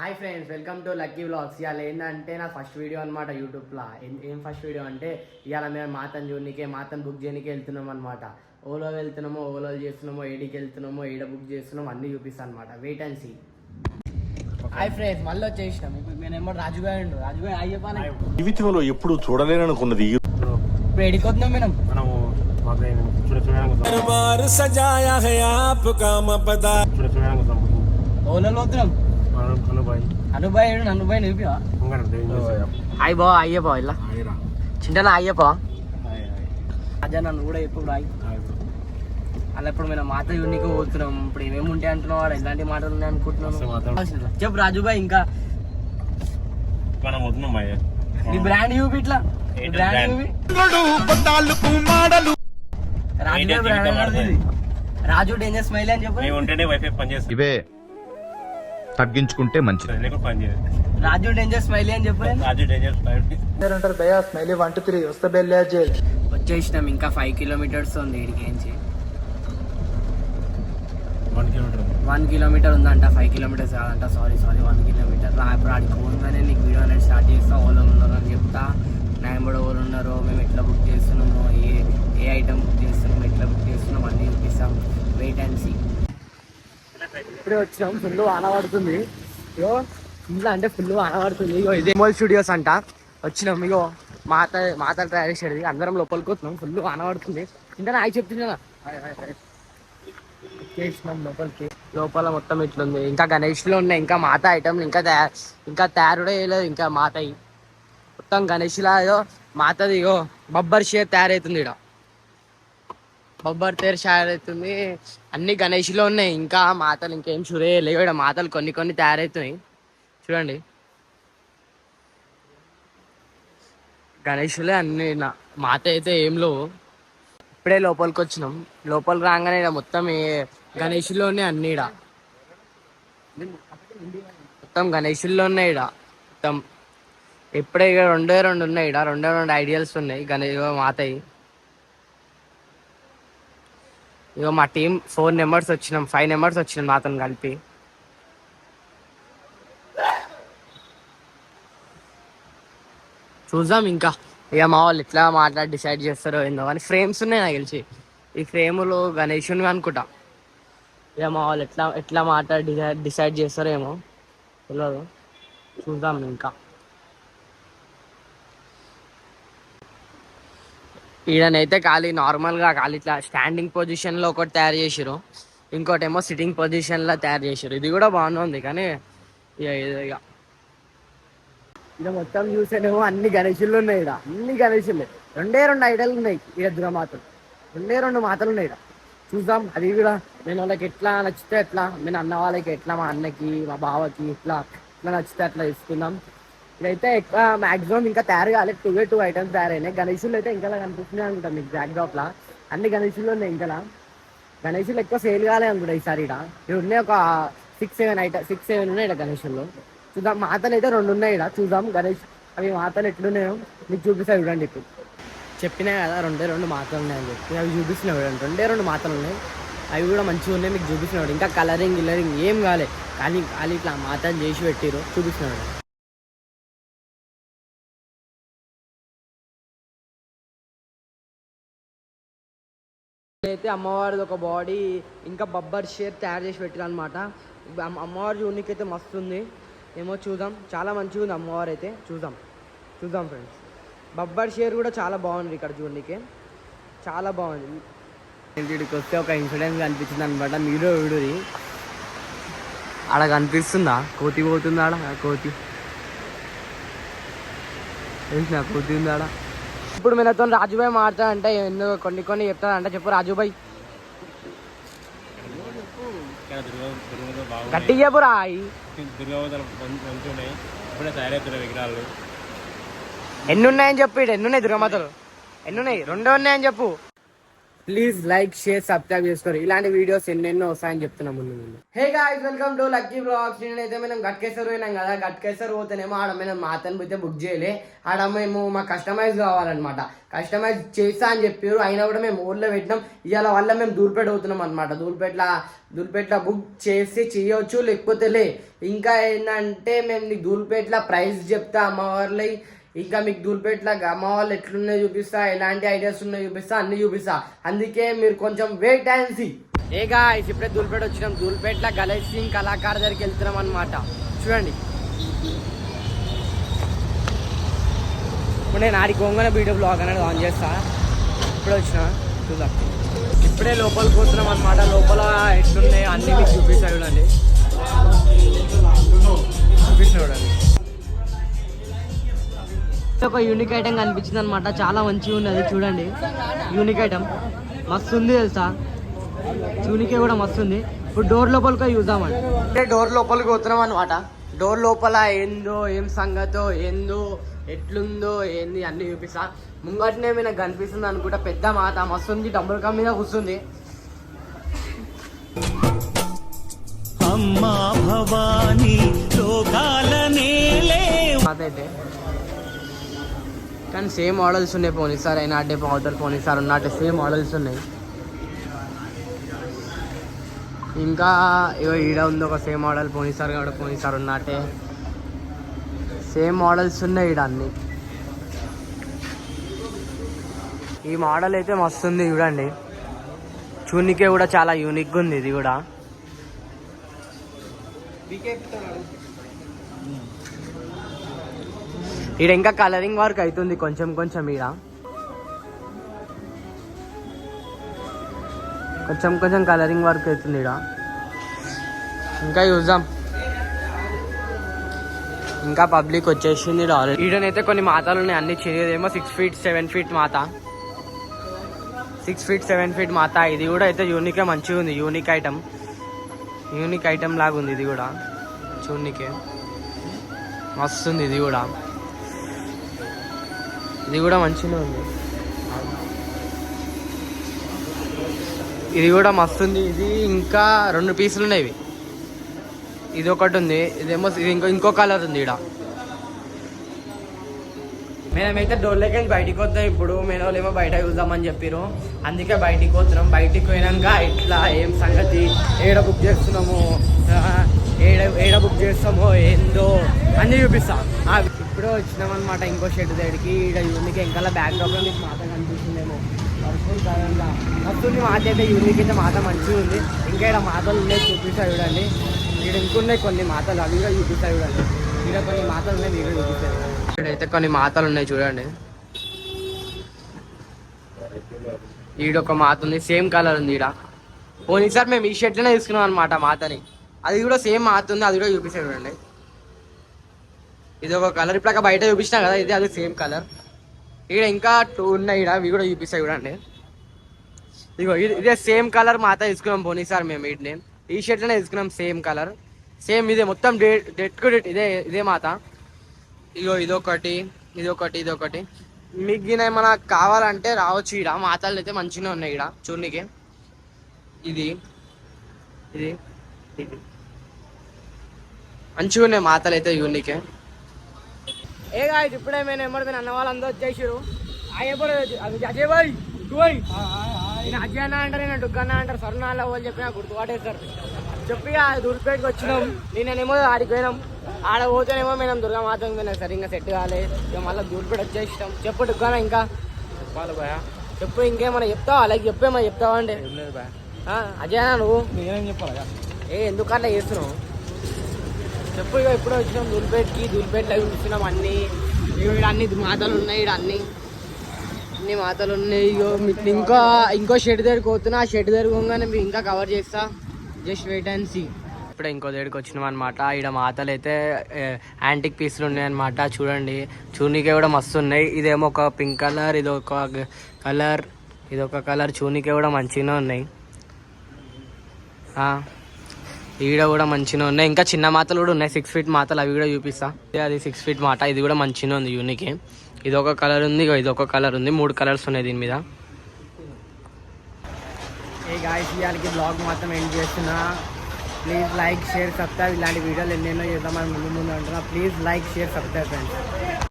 Hi friends, welcome to lucky vlogs. ఇవాళ ఏంటంటే నా ఫస్ట్ వీడియో అనమాట యూట్యూబ్లో. ఏం ఫస్ట్ వీడియో అంటే ఇవాళ మేము మాతను చూడనికే, మాతను బుక్ చేయనికే వెళ్తున్నాం అనమాట. ఓలో వెళ్తున్నామో, ఓలో చేస్తున్నామో, ఏడికి వెళ్తున్నామో, ఏడ బుక్ చేస్తున్నామో అన్నీ చూపిస్తాను అనమాట. Wait and see. Hi friends, మళ్ళీ వచ్చేసినాం. నేనేమో రాజుగారు అయ్యప్ప జీవితంలో ఎప్పుడు చూడలేననుకున్నది ఇప్పుడు ఎడికొస్తున్నాం మనము. ఓలో వస్తున్నాం. అనుబాయ్ నువ్వు హాయ్ బా అయ్యప్ప ఇలా చింటనా అయ్యప్ప అజా నన్ను కూడా ఎప్పుడు రాయి అలా ఇప్పుడు మేము మాత యూనికి పోతున్నాం. ఇప్పుడు ఏమేమి ఉంటాయి అంటున్నావు, వాడు ఎలాంటి మాటలు ఉన్నాయి అనుకుంటున్నాను. చెప్పు రాజుబాయ్. ఇంకా నీ బ్రాండ్ చూపి, ఇట్లా బ్రాండ్ చూపి. రాజు డేంజర్ స్మైల్ అని చెప్పు. ఇవే తగ్గించుకుంటే మంచిది. రాజు డేంజర్ స్మైల్ అని చెప్పు. స్మైలీ 1 2 3 వస్తే బెల్లే వచ్చేసినాం. ఇంకా 5 కిలోమీటర్స్ ఉంది ఇడికి. 1 కిలోమీటర్ ఉందంట, 5 కిలోమీటర్స్ కాదంట. Sorry 1 kilometre. ఇప్పుడు ఆడికి పోగానే నీకు వీడియో అనేది స్టార్ట్ చేస్తా. ఓలో ఉన్నారు అని చెప్తా. నేను కూడా ఓలు ఉన్నారో, మేము ఎట్లా బుక్ చేస్తున్నామో, ఏ ఐటమ్ బుక్ చేస్తున్నాము, ఎట్లా బుక్ చేస్తున్నాం అన్నీ చూపిస్తాం. Wait and see. ఇప్పుడే వచ్చినాం. ఫుల్ వాన పడుతుంది. ఇగో ఇంట్లో అంటే ఫుల్ వాన పడుతుంది. ఇగో ఇదే మోల్ స్టూడియోస్ అంట. వచ్చినాం. ఇగో మాత తయారు చేసేది. అందరం లోపలికి వస్తున్నాం. ఫుల్ వాన పడుతుంది. ఇంకా నాకు చెప్తున్నా చేసినాం లోపలికి. లోపల మొత్తం ఇట్లుంది. ఇంకా గణేష్లో ఉన్నాయి. ఇంకా మాత ఐటమ్లు ఇంకా తయారు కూడా చేయలేదు. ఇంకా మాతయి మొత్తం గణేష్లా ఏదో మాతది. ఇగో బబ్బర్ షేర్ తయారవుతుంది. ఇక్కడ బొబ్బర్ తయారవుతుంది. అన్ని గణేష్లో ఉన్నాయి. ఇంకా మాతలు ఇంకేం చూడే లేవు. ఇక్కడ మాతలు కొన్ని తయారవుతున్నాయి. చూడండి, గణేష్లే అన్ని. మాత అయితే ఏం లేవు. ఇప్పుడే లోపలికి వచ్చినాం. లోపలికి రాగానే ఇక్కడ మొత్తం గణేష్లోనే అన్ని. ఇక్కడ మొత్తం గణేష్లో ఉన్నాయి. ఇక్కడ మొత్తం ఇప్పుడే ఇక్కడ 2 ఉన్నాయి. ఇక్కడ 2 ఐడియల్స్ ఉన్నాయి మాతయి. ఇగో మా టీం 4 మెంబర్స్ వచ్చినాం. 5 మెంబర్స్ వచ్చినాం మాతను కలిపి. చూద్దాం ఇంకా. ఇక మా వాళ్ళు ఎట్లా మాట్లాడి డిసైడ్ చేస్తారో ఏందో అని. ఫ్రేమ్స్ ఉన్నాయి నాకు తెలిసి. ఈ ఫ్రేములు గణేషుని అనుకుంటా. ఇక మా వాళ్ళు ఎట్లా మాట్లాడి డిసైడ్ చేస్తారో ఏమో తెలియదు. చూద్దాం ఇంకా. ఈడనైతే నార్మల్గా ఇట్లా స్టాండింగ్ పొజిషన్లో ఒకటి తయారు చేసారు. ఇంకోటి ఏమో సిట్టింగ్ పొజిషన్లో తయారు చేసారు. ఇది కూడా బాగుంది. కానీ ఇక మొత్తం చూసేనేమో అన్ని గణేషులు ఉన్నాయి. ఇక్కడ అన్ని గణేషులే. 2 ఐడలు ఉన్నాయి. ఇక్కడ దుర్గమాతలు 2 మాతలు ఉన్నాయి. ఇక్కడ చూద్దాం. అది కూడా నేను వాళ్ళకి ఎట్లా నచ్చితే ఎట్లా, నేను అన్న వాళ్ళకి ఎట్లా, మా అన్నకి మా బావకి ఎట్లా నచ్చితే అట్లా తీసుకుందాం. ఇదైతే ఎక్కువ మాక్సిమం ఇంకా తయారు కాలేదు. 2 ఐటమ్స్ తయారైనాయి. గణేషులు అయితే ఇంకా కనిపిస్తున్నాయి అనుకుంటాం మీకు బ్యాక్డ్రాప్ లా. అన్ని గణేషులు ఉన్నాయి. ఇంకా గణేషులు ఎక్కువ సేల్ కాలే అనుకుంటా ఈసారి. ఇక్కడ ఉన్నాయి ఒక 6 7 ఉన్నాయి ఇక్కడ గణేషుల్లో. చూద్దాం. మాతలు అయితే 2 ఉన్నాయి ఇక్కడ. చూద్దాం గణేష్ అవి మాతలు ఎట్లున్నాయో మీకు చూపిస్తాయి. చూడండి, ఇప్పుడు చెప్పినా కదా 2 మాతలు ఉన్నాయని చెప్పి. అవి చూపిస్తున్నాయి. 2 మాతలు ఉన్నాయి. అవి కూడా మంచిగా ఉన్నాయి. మీకు చూపిస్తున్నాడు. ఇంకా కలరింగ్ ఏం కాలే. కానీ ఇట్లా మాతలు చేసి పెట్టిరు. చూపిస్తున్నాడు. అయితే అమ్మవారిది ఒక బాడీ ఇంకా బబ్బర్ షేర్ తయారు చేసి పెట్టారు అనమాట. అమ్మవారి చూడనికి అయితే మస్తు ఉంది. ఏమో చూద్దాం. చాలా మంచిగా ఉంది అమ్మవారు అయితే. చూద్దాం ఫ్రెండ్స్. బబ్బర్ షేర్ కూడా చాలా బాగుంది. ఇక్కడ చూడడానికి చాలా బాగుంది. ఇంటికి వస్తే ఒక ఇన్సిడెంట్ కనిపించింది అనమాట. మీరు వీడియోది ఆడ కనిపిస్తుందా? కోతి పోతుంది ఆడ. కోతి తెలిసిన కోతి ఉంది ఆడ. ఇప్పుడు మీతో రాజుబాయ్ మాట్లాడంటే ఎందుకు కొన్ని చెప్తానంటే చెప్పు రాజుబాయ్. గట్టి చెప్పురా. ఎన్ని ఉన్నాయని చెప్పు. ఎన్ని ఉన్నాయి దుర్గమాతలు? ఎన్ని ఉన్నాయి? 2 ఉన్నాయని చెప్పు. ప్లీజ్ లైక్ షేర్ సబ్స్క్రైబ్ చేసుకోరు. ఇలాంటి వీడియోస్ ఎన్నెన్నో వస్తాయని చెప్తున్నాం ముందు. Hey guys, welcome to Lucky Blogs. నేనైతే మనం గట్కేసర్ పోయినాం కదా, గట్కేసర్ పోతేనేమో ఆడ మేము మాతను పోతే బుక్ చేయలే. ఆడ మేము మా కస్టమైజ్ కావాలన్నమాట. కస్టమైజ్ చేస్తా అని చెప్పారు, అయినా కూడా మేము ఊర్లో పెట్టినాం. ఇవాళ వల్ల మేము దూల్పేట అవుతున్నాం అనమాట. దూల్పేటలో బుక్ చేసి చేయవచ్చు, లేకపోతే లే. ఇంకా ఏంటంటే మేము నీకు దూల్పేటలో ప్రైస్ చెప్తా అమ్మవార్లై. ఇంకా మీకు దూల్పేటలో అమ్మ వాళ్ళు ఎట్లున్నాయో చూపిస్తా, ఎలాంటి ఐడియాస్ ఉన్నాయో చూపిస్తా, అన్ని చూపిస్తా. అందుకే మీరు కొంచెం wait and see. Hey guys, ఇప్పుడే దూల్పేట వచ్చినాం. దూల్పేటలో గణేష్ సింగ్ కళాకారు దగ్గరికి వెళ్తున్నాం అనమాట. చూడండి, ఇప్పుడు నేను ఆడికి గొంగన వీడియో బ్లాగ్ అనేది ఆన్ చేస్తా. ఇప్పుడే వచ్చిన చూద్దాం. ఇప్పుడే లోపలికి పోతున్నాం అనమాట. లోపల ఎట్లున్నాయి అన్నీ మీకు చూపిస్తా. చూడండి, చూడండి. ఒక యూనిక్ ఐటమ్ కనిపించింది అనమాట. చాలా మంచిగా ఉన్నది. చూడండి, యూనిక్ ఐటమ్ మస్తు ఉంది తెలుసా. యూనికే కూడా మస్తు ఉంది. ఇప్పుడు డోర్ లోపలికి చూద్దామండి. అంటే డోర్ లోపలికి పోతున్నాం అనమాట. డోర్ లోపల ఏందో, ఏం సంగతో, ఏందో, ఎట్లుందో, ఏంది అన్ని చూపిస్తా. ముంగటనే మీకు కనిపిస్తుంది అనుకుంటా పెద్ద మాత మస్తు ఉంది. డబ్బుల కమ్ మీద కూర్చుంది. అమ్మా భవానీ మాత అయితే కానీ సేమ్ మోడల్స్ ఉన్నాయి. పోనీసారి అయినా అడ్డే పౌడర్ పోనీసారి ఉన్నట్టే సేమ్ మోడల్స్ ఉన్నాయి. ఇంకా ఇగో ఈడ ఉంది ఒక సేమ్ మోడల్. పోనీసారి కూడా పోనీసారి ఉన్నట్టే సేమ్ మోడల్స్ ఉన్నాయి ఈడ అన్ని. ఈ మోడల్ అయితే మస్తు ఉంది చూడండి. చూనికే కూడా చాలా యూనిక్గా ఉంది ఇది కూడా. ఈడ ఇంకా కలరింగ్ వర్క్ అవుతుంది కొంచెం కొంచెం. ఈడ కొంచెం కొంచెం కలరింగ్ వర్క్ అవుతుంది. ఈడ ఇంకా చూద్దాం. ఇంకా పబ్లిక్ వచ్చేసింది ఆల్రెడీ. ఈడనైతే కొన్ని మాతలు ఉన్నాయి. అన్ని చిన్నదేమో 6 feet 7 feet మాత, 6 feet 7 feet మాత. ఇది కూడా అయితే యూనికే మంచిగా ఉంది. యూనిక్ ఐటమ్ లాగా ఉంది ఇది కూడా. చూనికే మస్తు ఉంది. ఇది కూడా మంచిగా ఉంది. ఇది కూడా మస్తు ఉంది. ఇది ఇంకా 2 పీసులు ఉన్నాయి. ఇది ఒకటి ఉంది. ఇదేమో ఇంకో కలర్ ఉంది. ఇక్కడ మేమైతే డోర్లోకి బయటికి వద్దాం. ఇప్పుడు మేము వాళ్ళేమో బయట చూద్దామని చెప్పారు, అందుకే బయటికి వస్తున్నాం. బయటికి పోయినాక ఇట్లా ఏం సంగతి, ఏడ బుక్ చేస్తున్నాము, ఏడ బుక్ చేస్తామో ఏందో అన్నీ చూపిస్తాం. ఇప్పుడే వచ్చినాం అనమాట ఇంకో షెడ్ దగ్గరికి. ఇక్కడ యూనిక్ ఇంకా బ్యాక్ డ్రాప్లో మీకు మాత కనిపిస్తుందేమో. వర్షం కాదంగా వస్తుంది మాత అయితే. యూనిక్ అయితే మాత మంచిగా ఉంది. ఇంకా ఇక్కడ మాతలు ఉన్నాయి చూపిస్తాయి చూడండి. ఇక్కడ ఇంకున్నాయి కొన్ని మాతలు, అవి కూడా చూపిస్తాయి చూడండి. ఇక్కడ కొన్ని మాతలు ఉన్నాయి, మీరు చూపిస్తాయి. ఇక్కడైతే కొన్ని మాతలు ఉన్నాయి చూడండి. ఈడొక మాత ఉంది, సేమ్ కలర్ ఉంది. ఈడ పోయినసారి మేము ఈ షర్ట్లోనే తీసుకున్నాం అనమాట మాతని. అది కూడా సేమ్ మాత ఉంది, అది కూడా చూపిస్తాయి చూడండి. ఇది ఒక కలర్ ఇప్పుడు బయట చూపించినా కదా, ఇది అది సేమ్ కలర్. ఇక్కడ ఇంకా 2 ఉన్నాయి. ఇక్కడ ఇవి కూడా చూపిస్తాయి చూడండి. ఇగో ఇదే సేమ్ కలర్ మాత తీసుకున్నాం పోయినసారి మేము. వీటిని ఈ షర్ట్లోనే తీసుకున్నాం సేమ్ కలర్. సేమ్ ఇదే మొత్తం డెట్ టు డెట్ ఇదే మాత. ఇగో ఇదొకటి. మీకు ఏమైనా కావాలంటే రావచ్చు. ఈడ మాతలు అయితే మంచిగానే ఉన్నాయి. ఈడ చూడనీకి ఇది మంచిగా ఉన్నాయి మాతలు అయితే యూనికే. ఏ గాయస్, ఇప్పుడే మేము ఎమ్మడి అన్న వాళ్ళందరూ వచ్చేసారు. అజయ్ బాయ్ నేను అజయ్ అన్న అంటారు, నేను డుగ్గన్న అంటారు, సరునాల వాళ్ళు చెప్పినా గుర్తుపట్టేస్తారు. చెప్పి దూల్పేటకి వచ్చినాం. నేనేమో ఆడికి పోయినాం. ఆడ పోతేనేమో మేము దుర్గామాతకి పోయినా సరిగ్గా సెట్ కాలే. ఇక మళ్ళీ దూల్పేట వచ్చేసినాం. చెప్పు డుగ్గానా, ఇంకా చెప్పాలి భయ. చెప్పు ఇంకేమన్నా చెప్తావా? అలాగే చెప్పేమన్నా చెప్తావా అండి. అజయ్ అన్న నువ్వు నేనేం చెప్పాలి? ఎందుకు అట్లా చేస్తున్నావు చెప్పు. ఇక ఎప్పుడో వచ్చినాం దూల్పేటలో చూస్తున్నాం అన్నీ. ఇక్కడ అన్ని మాతలు ఉన్నాయి. ఇక్కడ అన్ని మాతలు ఉన్నాయి. ఇగో ఇంకో షెడ్ దగ్గరికి పోతున్నా. ఆ షెడ్ దగ్గర పోగానే మీకు ఇంకా కవర్ చేస్తా. Just wait and see. ఇప్పుడే ఇంకో దగ్గరికి వచ్చినాం అనమాట. ఇక్కడ మాతలు అయితే యాంటిక్ పీసులు ఉన్నాయి అనమాట. చూడండి, చూనికే కూడా మస్తు ఉన్నాయి. ఇదేమో ఒక పింక్ కలర్, ఇదొక కలర్. చూనికే కూడా మంచిగానే ఉన్నాయి. ఈడ కూడా మంచిగా ఉన్నాయి. ఇంకా చిన్న మాతలు కూడా ఉన్నాయి, 6 feet మాతలు. అవి కూడా చూపిస్తా. అది 6 feet మాత. ఇది కూడా మంచిగా ఉంది యూనికే. ఇది ఒక కలర్ ఉంది, ఇది ఒక కలర్ ఉంది. 3 కలర్స్ ఉన్నాయి దీని మీద. గాయస్ ఇవాళకి బ్లాగ్ మాత్రం ఎండ్ చేస్తున్నా. Please like share subscribe. ఇలాంటి వీడియోలు ఎన్నెన్నో చేద్దామని ముందు అంటున్నా. Please like share subscribe friends.